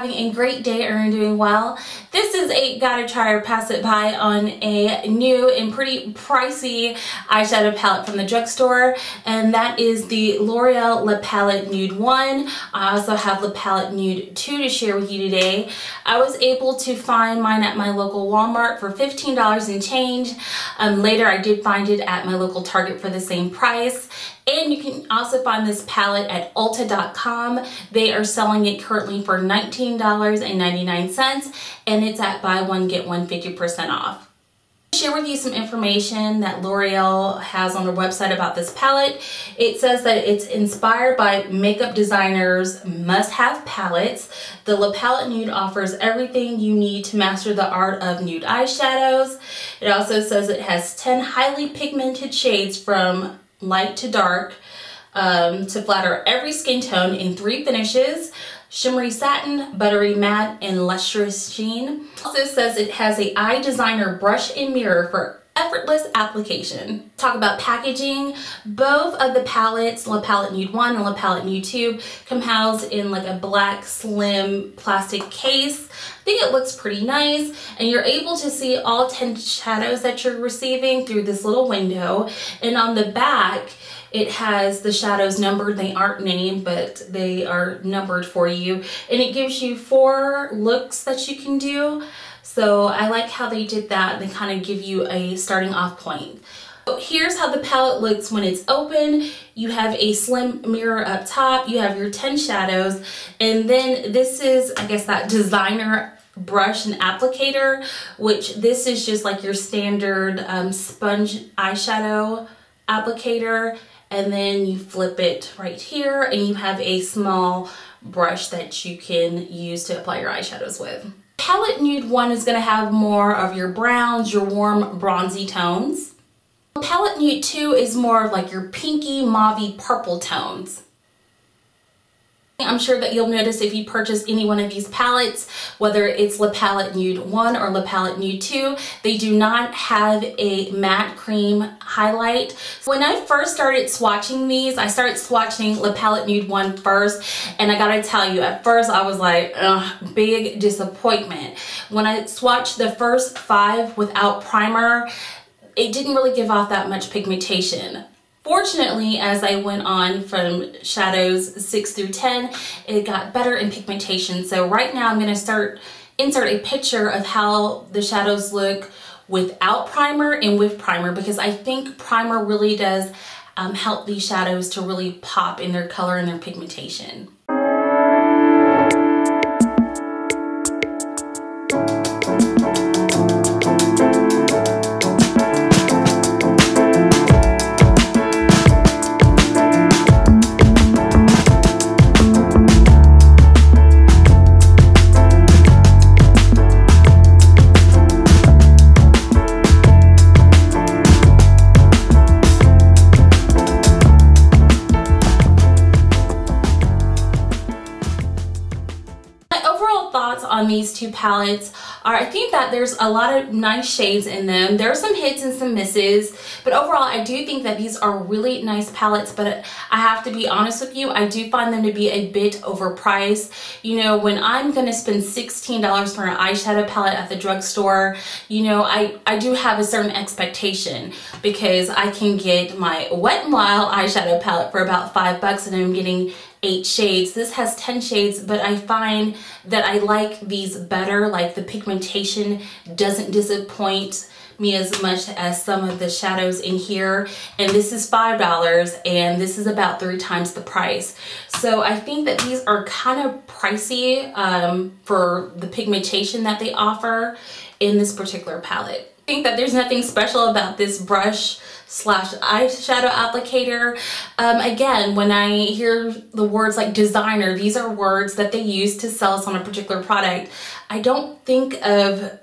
having a great day and doing well. This is a gotta try or pass it by on a new and pretty pricey eyeshadow palette from the drugstore, and that is the L'Oreal La Palette Nude 1. I also have La Palette Nude 2 to share with you today. I was able to find mine at my local Walmart for $15 and change. Later I did find it at my local Target for the same price. And you can also find this palette at Ulta.com. They are selling it currently for $19.99, and it's at buy one get one 50% off. I'll share with you some information that L'Oreal has on their website about this palette. It says that it's inspired by makeup designers' must-have palettes. The La Palette Nude offers everything you need to master the art of nude eyeshadows. It also says it has 10 highly pigmented shades from light to dark to flatter every skin tone in 3 finishes: shimmery satin, buttery matte, and lustrous sheen. Also says it has a eye designer brush and mirror for effortless application. Talk about packaging. Both of the palettes, La Palette Nude 1 and La Palette Nude 2, come housed in like a black slim plastic case. I think it looks pretty nice, and you're able to see all 10 shadows that you're receiving through this little window. And on the back, it has the shadows numbered. They aren't named, but they are numbered for you. And it gives you 4 looks that you can do. So I like how they did that. They kind of give you a starting off point. So here's how the palette looks when it's open. You have a slim mirror up top. You have your 10 shadows. And then this is, I guess, that designer brush and applicator, which this is just like your standard sponge eyeshadow applicator. And then you flip it right here and you have a small brush that you can use to apply your eyeshadows with. Palette Nude 1 is going to have more of your browns, your warm bronzy tones. Palette Nude 2 is more of like your pinky, mauvey, purple tones. I'm sure that you'll notice if you purchase any one of these palettes, whether it's La Palette Nude 1 or La Palette Nude 2, they do not have a matte cream highlight. When I first started swatching these, I started swatching La Palette Nude 1 first, and I gotta tell you, at first I was like, ugh, big disappointment. When I swatched the first 5 without primer, it didn't really give off that much pigmentation. Fortunately, as I went on from shadows 6 through 10, it got better in pigmentation. So right now I'm going to insert a picture of how the shadows look without primer and with primer, because I think primer really does help these shadows to really pop in their color and their pigmentation. On these 2 palettes are, I think that there's a lot of nice shades in them. There are some hits and some misses, but overall I do think that these are really nice palettes. But I have to be honest with you, I do find them to be a bit overpriced. You know, when I'm gonna spend $16 for an eyeshadow palette at the drugstore, you know, I do have a certain expectation, because I can get my Wet n Wild eyeshadow palette for about $5 and I'm getting 8 shades. This has 10 shades, but I find that I like these better. Like, the pigmentation doesn't disappoint me as much as some of the shadows in here. And this is $5 and this is about 3 times the price. So I think that these are kind of pricey for the pigmentation that they offer in this particular palette. I think that there's nothing special about this brush slash eyeshadow applicator. Again, when I hear the words like designer, these are words that they use to sell us on a particular product. I don't think of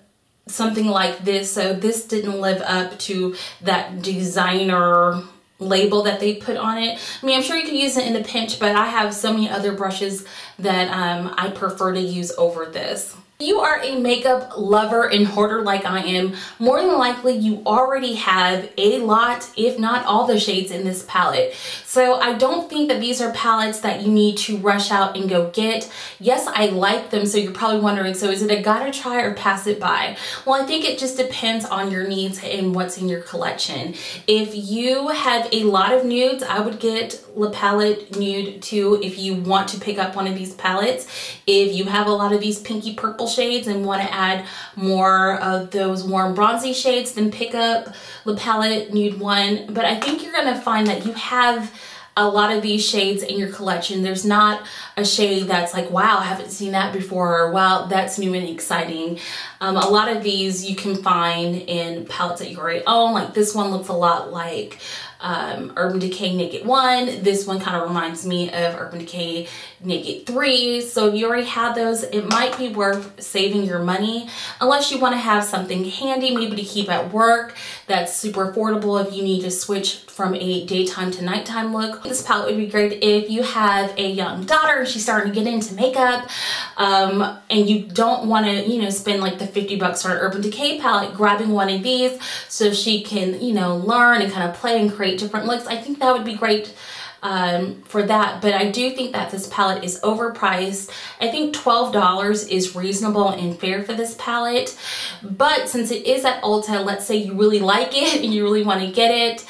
something like this, so this didn't live up to that designer label that they put on it. I mean, I'm sure you could use it in a pinch, but I have so many other brushes that I prefer to use over this. If you are a makeup lover and hoarder like I am, more than likely you already have a lot, if not all the shades in this palette. So I don't think that these are palettes that you need to rush out and go get. Yes, I like them, so you're probably wondering, so is it a gotta try or pass it by? Well, I think it just depends on your needs and what's in your collection. If you have a lot of nudes, I would get La Palette Nude 2 if you want to pick up one of these palettes. If you have a lot of these pinky purple shades and want to add more of those warm bronzy shades, then pick up La Palette Nude 1. But I think you're going to find that you have a lot of these shades in your collection. There's not a shade that's like, wow, I haven't seen that before, or wow, that's new and exciting. A lot of these you can find in palettes that you already own. Like this one looks a lot like Urban Decay Naked 1. This one kind of reminds me of Urban Decay Naked 3. So if you already have those, it might be worth saving your money, unless you want to have something handy, maybe to keep at work, that's super affordable if you need to switch from a daytime to nighttime look. This palette would be great if you have a young daughter and she's starting to get into makeup, and you don't want to, you know, spend like the 50 bucks for an Urban Decay palette. Grabbing one of these so she can, you know, learn and kind of play and create different looks. I think that would be great for that. But I do think that this palette is overpriced. I think $12 is reasonable and fair for this palette. But since it is at Ulta, let's say you really like it and you really want to get it,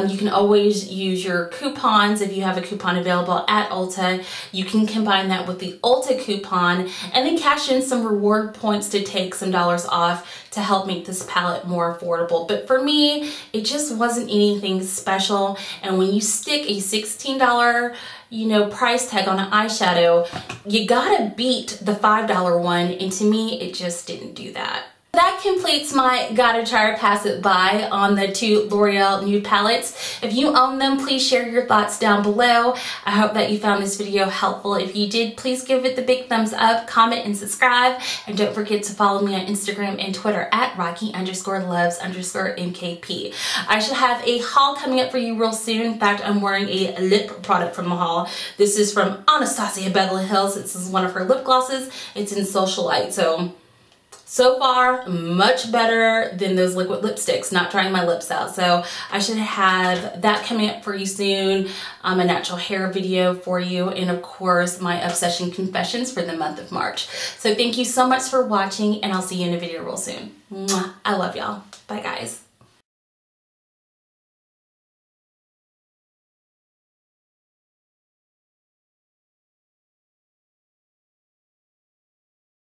you can always use your coupons. If you have a coupon available at Ulta, you can combine that with the Ulta coupon and then cash in some reward points to take some dollars off to help make this palette more affordable. But for me, it just wasn't anything special. And when you stick a $16, you know, price tag on an eyeshadow, you gotta beat the $5 one. And to me, it just didn't do that. That completes my gotta try or pass it by on the two L'Oreal nude palettes. If you own them, please share your thoughts down below. I hope that you found this video helpful. If you did, please give it the big thumbs up, comment, and subscribe. And don't forget to follow me on Instagram and Twitter at Rocky_loves_MKP. I should have a haul coming up for you real soon. In fact, I'm wearing a lip product from the haul. This is from Anastasia Beverly Hills. This is one of her lip glosses. It's in Socialite. So far, much better than those liquid lipsticks. Not trying my lips out. So I should have that coming up for you soon. A natural hair video for you. And of course, my obsession confessions for the month of March. So thank you so much for watching, and I'll see you in a video real soon. Mwah. I love y'all. Bye guys.